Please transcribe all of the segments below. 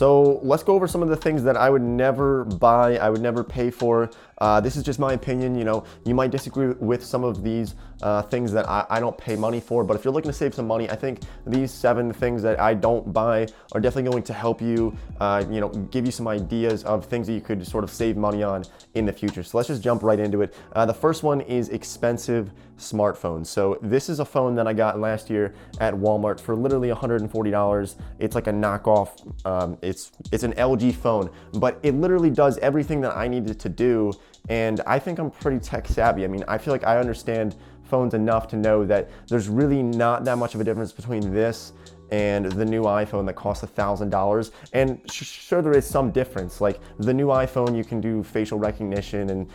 So let's go over some of the things that I would never buy, I would never pay for. This is just my opinion. You might disagree with some of these things that I don't pay money for, but if you're looking to save some money, I think these 7 things that I don't buy are definitely going to help you, give you some ideas of things that you could sort of save money on in the future. So let's just jump right into it. The first one is expensive smartphones. So this is a phone that I got last year at Walmart for literally $140. It's like a knockoff. It's an LG phone, but it literally does everything that I needed to do. And I think I'm pretty tech savvy. I mean, I feel like I understand phones enough to know that there's really not that much of a difference between this and the new iPhone that costs $1,000. And sure, there is some difference. Like the new iPhone, you can do facial recognition and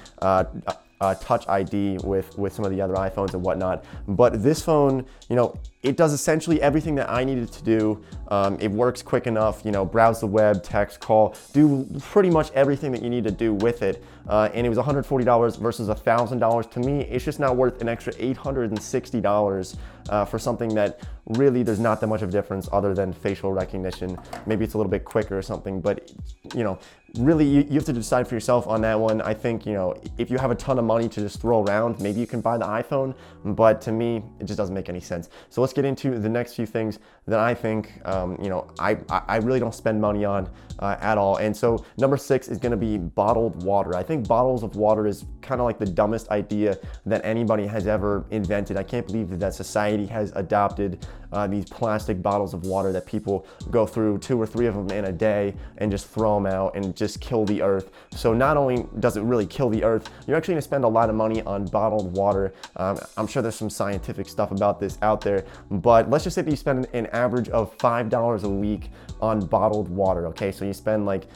Touch ID with some of the other iPhones and whatnot. But this phone, it does essentially everything that I needed to do. It works quick enough, browse the web, text, call, do pretty much everything that you need to do with it. And it was $140 versus $1,000. To me, it's just not worth an extra $860 for something that really there's not that much of a difference other than facial recognition. Maybe it's a little bit quicker or something, but really you have to decide for yourself on that one. I think, if you have a ton of money to just throw around, maybe you can buy the iPhone, but to me, it just doesn't make any sense. So let's get into the next few things that I think, I really don't spend money on at all. And so number 6 is gonna be bottled water. I think bottles of water is kind of like the dumbest idea that anybody has ever invented. I can't believe that society has adopted these plastic bottles of water that people go through 2 or 3 of them in a day and just throw them out and just kill the earth. So not only does it really kill the earth, you're actually gonna spend a lot of money on bottled water. I'm sure there's some scientific stuff about this out there, but let's just say that you spend an average of $5 a week on bottled water, okay? So you spend like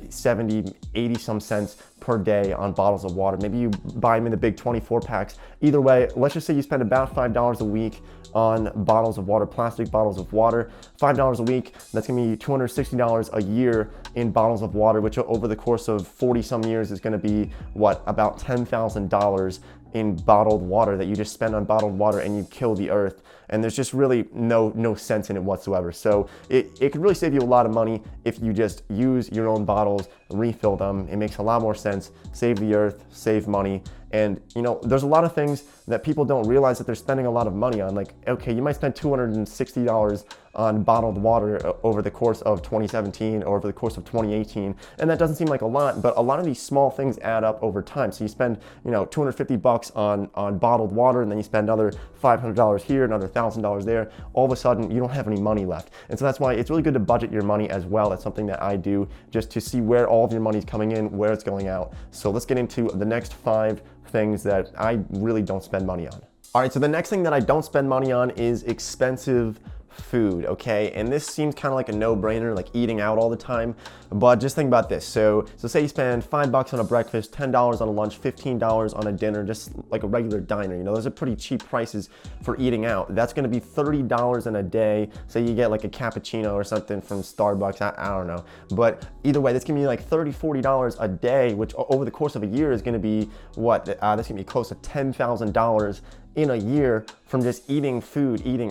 70, 80 some cents per day on bottles of water. Maybe you buy them in the big 24 packs. Either way, let's just say you spend about $5 a week on bottles of water, plastic bottles of water. $5 a week, that's gonna be $260 a year in bottles of water, which over the course of 40 some years is gonna be about $10,000 in bottled water that you just spend on bottled water, and you kill the earth. And there's just really no sense in it whatsoever. So it could really save you a lot of money if you just use your own bottles, refill them. It makes a lot more sense. Save the earth, save money. And there's a lot of things that people don't realize that they're spending a lot of money on. Like, okay, you might spend $260 on bottled water over the course of 2017 or over the course of 2018. And that doesn't seem like a lot, but a lot of these small things add up over time. So you spend, $250 on bottled water, and then you spend another $500 here, another $1,000 there. All of a sudden, you don't have any money left. And so that's why it's really good to budget your money as well. That's something that I do just to see where all of your money is coming in, where it's going out. So let's get into the next 5 things that I really don't spend money on. All right, so the next thing that I don't spend money on is expensive food, okay? And this seems kind of like a no-brainer, like eating out all the time, but just think about this. So say you spend $5 on a breakfast, $10 on a lunch, $15 on a dinner, just like a regular diner. Those are pretty cheap prices for eating out. That's gonna be $30 in a day. Say you get like a cappuccino or something from Starbucks, I don't know. But either way, that's gonna be like $30, $40 a day, which over the course of a year is gonna be that's gonna be close to $10,000 in a year from just eating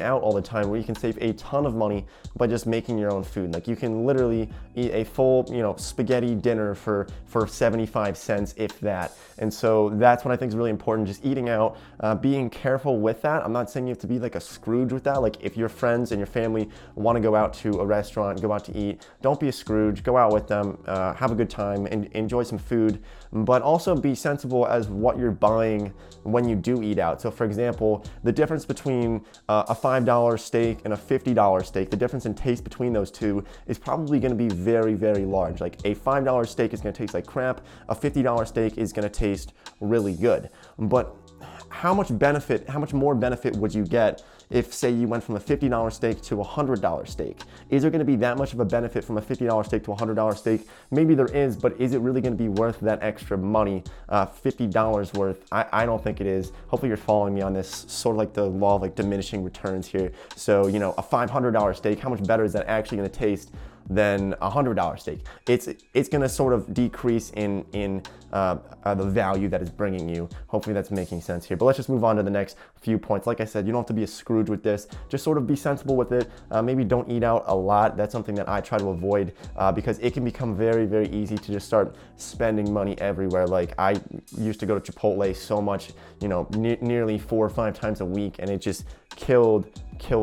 out all the time, where you can save a ton of money by just making your own food. Like you can literally eat a full, spaghetti dinner for 75 cents, if that. And so that's what I think is really important, just eating out, being careful with that. I'm not saying you have to be like a Scrooge with that. Like if your friends and your family want to go out to a restaurant, go out to eat, don't be a Scrooge, go out with them, have a good time and enjoy some food, but also be sensible as what you're buying when you do eat out. So for example, the difference between a $5 steak and a $50 steak, the difference in taste between those two is probably gonna be very, very large. Like a $5 steak is gonna taste like crap, a $50 steak is gonna taste really good. But how much more benefit would you get if, say, you went from a $50 steak to a $100 steak? Is there gonna be that much of a benefit from a $50 steak to a $100 steak? Maybe there is, but is it really gonna be worth that extra money, $50 worth? I don't think it is. Hopefully you're following me on this, sort of like the law of like diminishing returns here. So, a $500 steak, how much better is that actually gonna taste than a $100 steak. It's gonna sort of decrease in the value that it's bringing you. Hopefully that's making sense here. But let's just move on to the next few points. Like I said, you don't have to be a Scrooge with this. Just sort of be sensible with it. Maybe don't eat out a lot. That's something that I try to avoid because it can become very, very easy to just start spending money everywhere. Like I used to go to Chipotle so much, nearly 4 or 5 times a week, and it just killed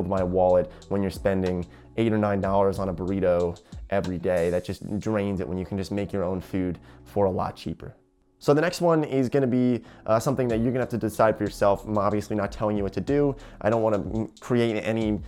my wallet when you're spending $8 or $9 on a burrito every day. That just drains it when you can just make your own food for a lot cheaper. So the next one is going to be something that you're going to have to decide for yourself. I'm obviously not telling you what to do. I don't want to create any,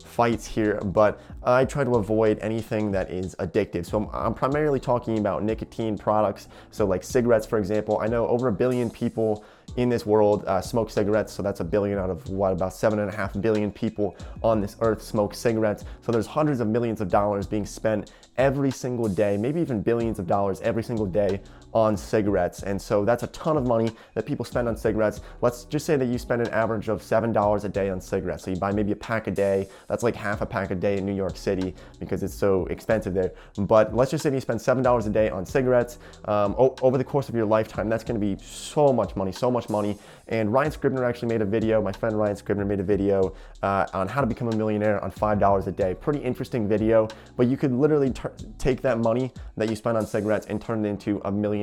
fights here, but I try to avoid anything that is addictive. So I'm primarily talking about nicotine products. So like cigarettes, for example. I know over 1 billion people in this world smoke cigarettes. So that's 1 billion out of about 7.5 billion people on this earth smoke cigarettes. So there's hundreds of millions of dollars being spent every single day, maybe even billions of dollars every single day on cigarettes. And so that's a ton of money that people spend on cigarettes. Let's just say that you spend an average of $7 a day on cigarettes. So you buy maybe a pack a day. That's like half a pack a day in New York City because it's so expensive there. But let's just say you spend $7 a day on cigarettes. Over the course of your lifetime, that's going to be so much money. And Ryan Scribner actually made a video, my friend Ryan Scribner made a video on how to become a millionaire on $5 a day. Pretty interesting video, but you could literally take that money that you spend on cigarettes and turn it into $1 million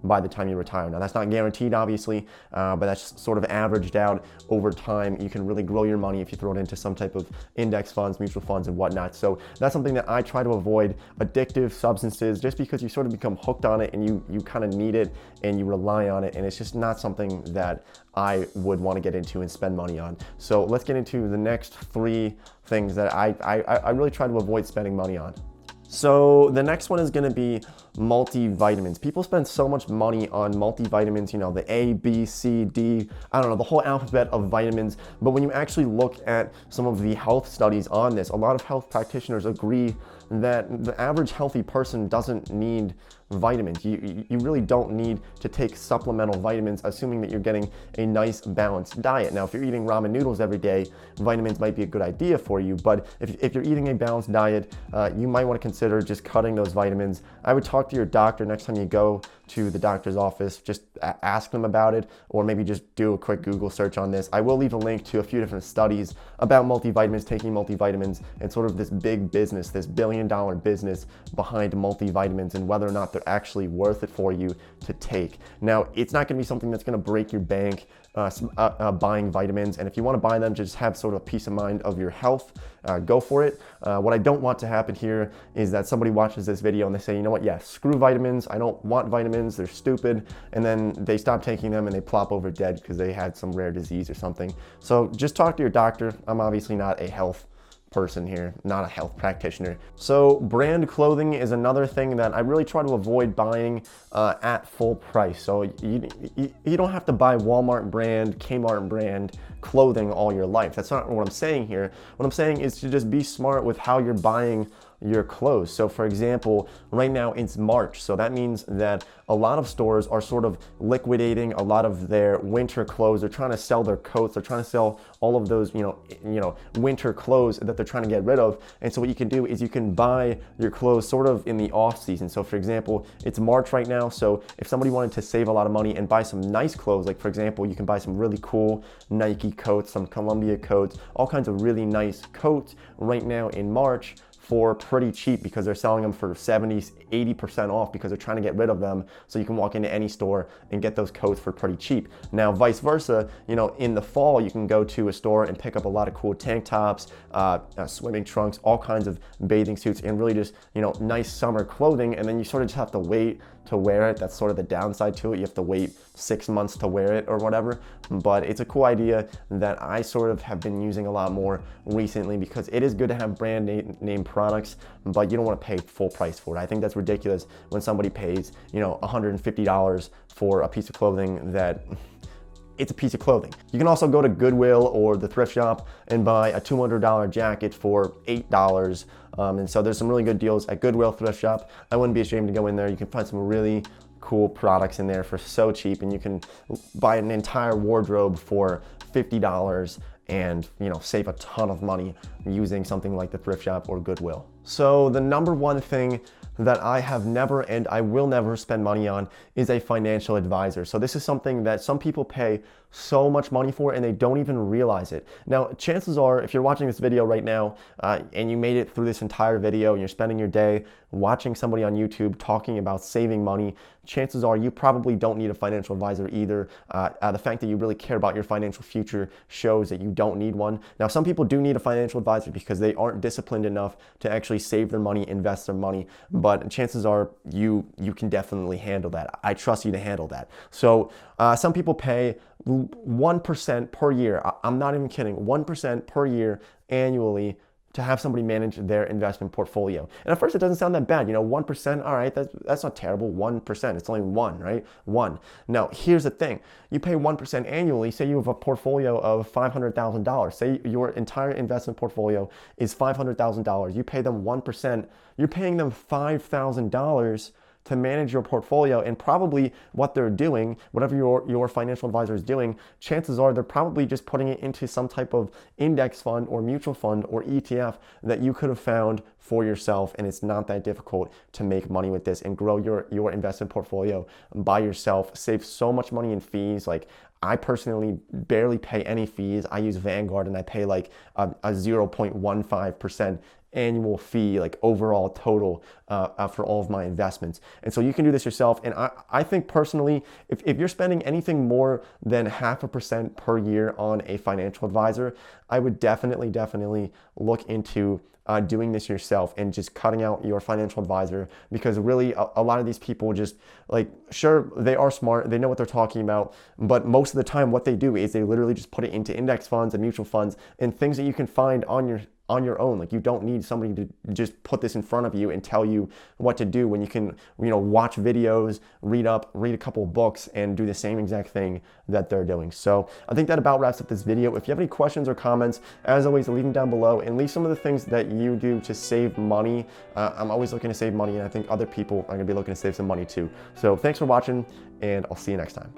by the time you retire. Now that's not guaranteed, obviously, but that's sort of averaged out over time. You can really grow your money if you throw it into some type of index funds, mutual funds, and whatnot. So that's something that I try to avoid. Addictive substances, just because you sort of become hooked on it and you kind of need it and you rely on it, and it's just not something that I would want to get into and spend money on. So let's get into the next 3 things that I really try to avoid spending money on. So the next one is going to be multivitamins. People spend so much money on multivitamins, the A, B, C, D, I don't know, the whole alphabet of vitamins. But when you actually look at some of the health studies on this, a lot of health practitioners agree that the average healthy person doesn't need vitamins. You really don't need to take supplemental vitamins, assuming that you're getting a nice balanced diet. Now, if you're eating ramen noodles every day, vitamins might be a good idea for you, but if you're eating a balanced diet, you might want to consider just cutting those vitamins. I would talk to your doctor next time you go to the doctor's office, just ask them about it, or maybe just do a quick Google search on this. I will leave a link to a few different studies about multivitamins, taking multivitamins, and sort of this big business, this billion-dollar business behind multivitamins and whether or not they're actually worth it for you to take. Now, it's not going to be something that's going to break your bank buying vitamins, and if you want to buy them, just have sort of peace of mind of your health, go for it. What I don't want to happen here is that somebody watches this video and they say, you know what, yeah, screw vitamins, I don't want vitamins, they're stupid, and then they stop taking them and they plop over dead because they had some rare disease or something. So just talk to your doctor. I'm obviously not a health person here, not a health practitioner. So brand clothing is another thing that I really try to avoid buying at full price. So you don't have to buy Walmart brand, Kmart brand clothing all your life. That's not what I'm saying here. What I'm saying is to just be smart with how you're buying your clothes. So for example, right now it's March, so that means that a lot of stores are sort of liquidating a lot of their winter clothes. They're trying to sell their coats, they're trying to sell all of those, winter clothes that they're trying to get rid of. And so what you can do is you can buy your clothes sort of in the off season. So for example, it's March right now, so if somebody wanted to save a lot of money and buy some nice clothes, like for example, you can buy some really cool Nike coats, some Columbia coats, all kinds of really nice coats right now in March for pretty cheap because they're selling them for 70, 80% off because they're trying to get rid of them. So you can walk into any store and get those coats for pretty cheap. Now, vice versa, in the fall, you can go to a store and pick up a lot of cool tank tops, swimming trunks, all kinds of bathing suits, and really just, nice summer clothing. And then you sort of just have to wait to wear it. That's sort of the downside to it. You have to wait 6 months to wear it or whatever. But it's a cool idea that I sort of have been using a lot more recently because it is good to have brand name products, but you don't want to pay full price for it. I think that's ridiculous when somebody pays, $150 for a piece of clothing that it's a piece of clothing. You can also go to Goodwill or the thrift shop and buy a $200 jacket for $8. And so there's some really good deals at Goodwill thrift shop. I wouldn't be ashamed to go in there. You can find some really cool products in there for so cheap, and you can buy an entire wardrobe for $50 and save a ton of money using something like the thrift shop or Goodwill. So the number one thing that I have never and I will never spend money on is a financial advisor. So this is something that some people pay so much money for and they don't even realize it. Now, chances are, if you're watching this video right now and you made it through this entire video and you're spending your day watching somebody on YouTube talking about saving money, chances are you probably don't need a financial advisor either. The fact that you really care about your financial future shows that you don't need one. Now, some people do need a financial advisor because they aren't disciplined enough to actually save their money, invest their money, but chances are you can definitely handle that. I trust you to handle that. So some people pay 1% per year. I'm not even kidding. 1% per year annually to have somebody manage their investment portfolio. And at first it doesn't sound that bad. 1%, all right, that's not terrible. 1%, it's only one, right? One. Now, here's the thing. You pay 1% annually. Say you have a portfolio of $500,000. Say your entire investment portfolio is $500,000. You pay them 1%. You're paying them $5,000 to manage your portfolio, and probably what they're doing, whatever your financial advisor is doing, chances are they're probably just putting it into some type of index fund or mutual fund or ETF that you could have found for yourself, and it's not that difficult to make money with this and grow your investment portfolio by yourself. Save so much money in fees. Like, I personally barely pay any fees. I use Vanguard and I pay like a 0.15% annual fee, like overall total for all of my investments. And so you can do this yourself. And I think personally, if you're spending anything more than 0.5% per year on a financial advisor, I would definitely look into doing this yourself and just cutting out your financial advisor, because really a lot of these people just, like, sure, they are smart, they know what they're talking about, but most of the time what they do is they literally just put it into index funds and mutual funds and things that you can find on your own. Like, you don't need somebody to just put this in front of you and tell you what to do when you can, watch videos, read a couple of books and do the same exact thing that they're doing. So I think that about wraps up this video. If you have any questions or comments, as always, leave them down below and leave some of the things that you do to save money. I'm always looking to save money, and I think other people are gonna be looking to save some money too. So thanks for watching, and I'll see you next time.